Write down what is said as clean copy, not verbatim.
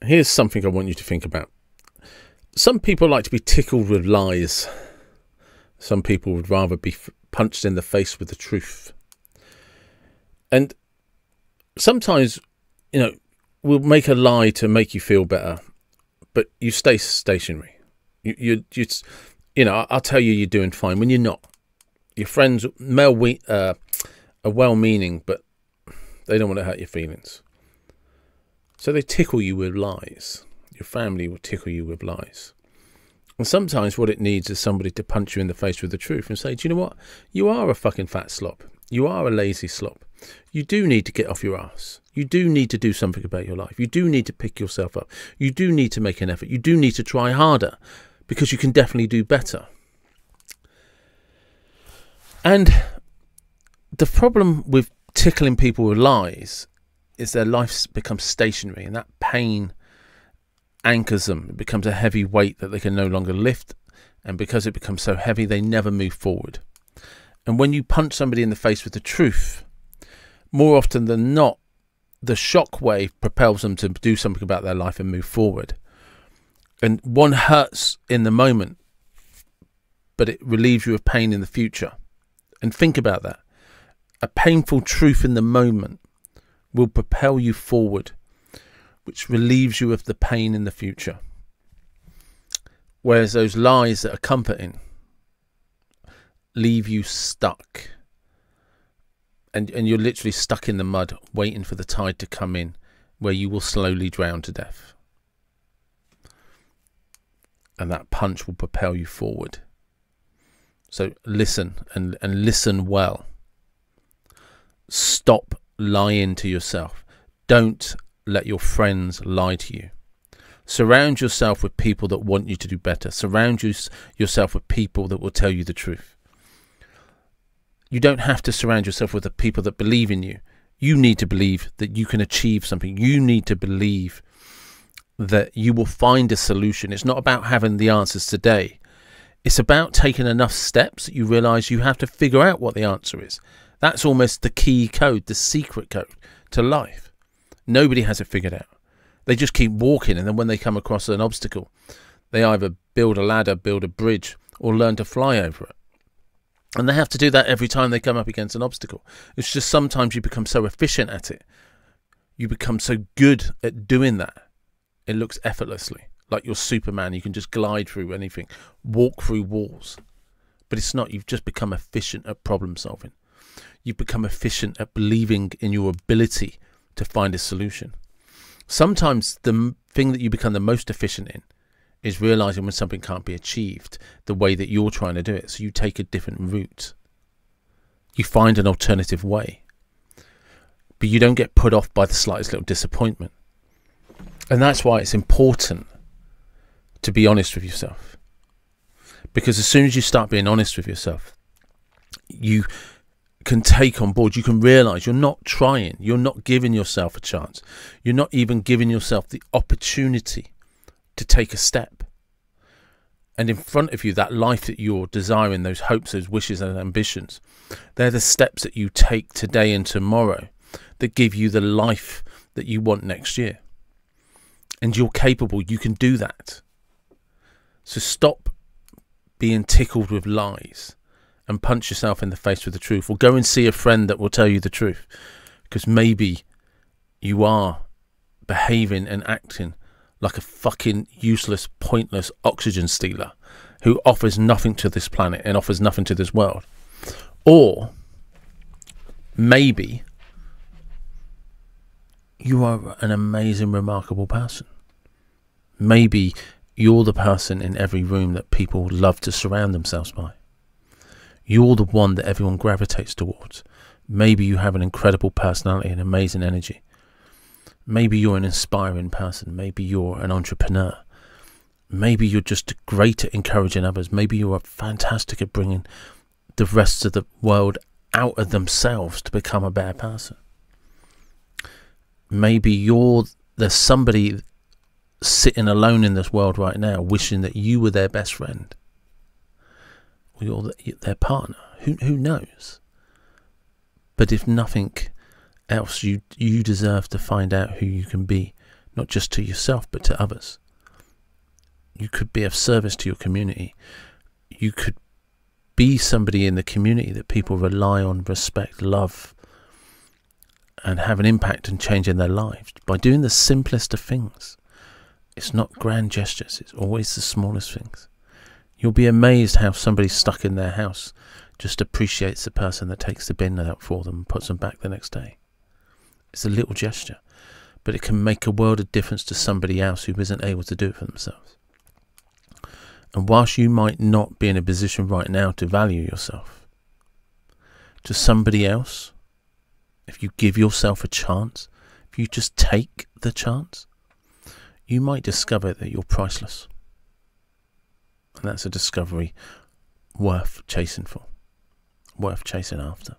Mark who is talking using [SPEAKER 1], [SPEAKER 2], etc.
[SPEAKER 1] Here's something I want you to think about. Some people like to be tickled with lies. Some people would rather be punched in the face with the truth. And sometimes, we'll make a lie to make you feel better, but you stay stationary. I'll tell you you're doing fine when you're not. Your friends are well-meaning, but they don't want to hurt your feelings. So they tickle you with lies. Your family will tickle you with lies. And sometimes what it needs is somebody to punch you in the face with the truth and say, do you know what? You are a fucking fat slop. You are a lazy slop. You do need to get off your ass. You do need to do something about your life. You do need to pick yourself up. You do need to make an effort. You do need to try harder, because you can definitely do better. And the problem with tickling people with lies is their life becomes stationary, and that pain anchors them. It becomes a heavy weight that they can no longer lift, and because it becomes so heavy, they never move forward. And when you punch somebody in the face with the truth, more often than not, the shock wave propels them to do something about their life and move forward. And one hurts in the moment, but it relieves you of pain in the future. And think about that. A painful truth in the moment will propel you forward, which relieves you of the pain in the future. Whereas those lies that are comforting leave you stuck. And you're literally stuck in the mud, waiting for the tide to come in, where you will slowly drown to death. And that punch will propel you forward. So listen, and listen well. Stop lying to yourself. Don't let your friends lie to you. Surround yourself with people that want you to do better. Surround yourself with people that will tell you the truth. You don't have to surround yourself with the people that believe in you. You need to believe that you can achieve something. You need to believe that you will find a solution. It's not about having the answers today. It's about taking enough steps that you realise you have to figure out what the answer is. That's almost the key code, the secret code to life. Nobody has it figured out. They just keep walking, and then when they come across an obstacle, they either build a ladder, build a bridge, or learn to fly over it. And they have to do that every time they come up against an obstacle. It's just sometimes you become so efficient at it. You become so good at doing that. It looks effortlessly. Like you're Superman. You can just glide through anything. Walk through walls. But it's not. You've just become efficient at problem solving. You've become efficient at believing in your ability to find a solution. Sometimes the thing that you become the most efficient in is realizing when something can't be achieved the way that you're trying to do it. So you take a different route. You find an alternative way. But you don't get put off by the slightest little disappointment. And that's why it's important to be honest with yourself. Because as soon as you start being honest with yourself, you can take on board, you can realize you're not trying, you're not giving yourself a chance, you're not even giving yourself the opportunity to take a step. And in front of you, that life that you're desiring, those hopes, those wishes and ambitions, they're the steps that you take today and tomorrow that give you the life that you want next year. And you're capable, you can do that. So stop being tickled with lies and punch yourself in the face with the truth, or go and see a friend that will tell you the truth, because maybe you are behaving and acting like a fucking useless, pointless oxygen stealer who offers nothing to this planet and offers nothing to this world. Or maybe you are an amazing, remarkable person. Maybe you're the person in every room that people love to surround themselves by. You're the one that everyone gravitates towards. Maybe you have an incredible personality and amazing energy. Maybe you're an inspiring person. Maybe you're an entrepreneur. Maybe you're just great at encouraging others. Maybe you're fantastic at bringing the rest of the world out of themselves to become a better person. Maybe there's somebody sitting alone in this world right now wishing that you were their best friend. Or you're their partner. Who knows? But if nothing else, you deserve to find out who you can be, not just to yourself, but to others. You could be of service to your community. You could be somebody in the community that people rely on, respect, love, and have an impact and change in their lives by doing the simplest of things. It's not grand gestures, it's always the smallest things. You'll be amazed how somebody stuck in their house just appreciates the person that takes the bin out for them and puts them back the next day. It's a little gesture, but it can make a world of difference to somebody else who isn't able to do it for themselves. And whilst you might not be in a position right now to value yourself, to somebody else, if you give yourself a chance, if you just take the chance, you might discover that you're priceless. And that's a discovery worth chasing for, worth chasing after.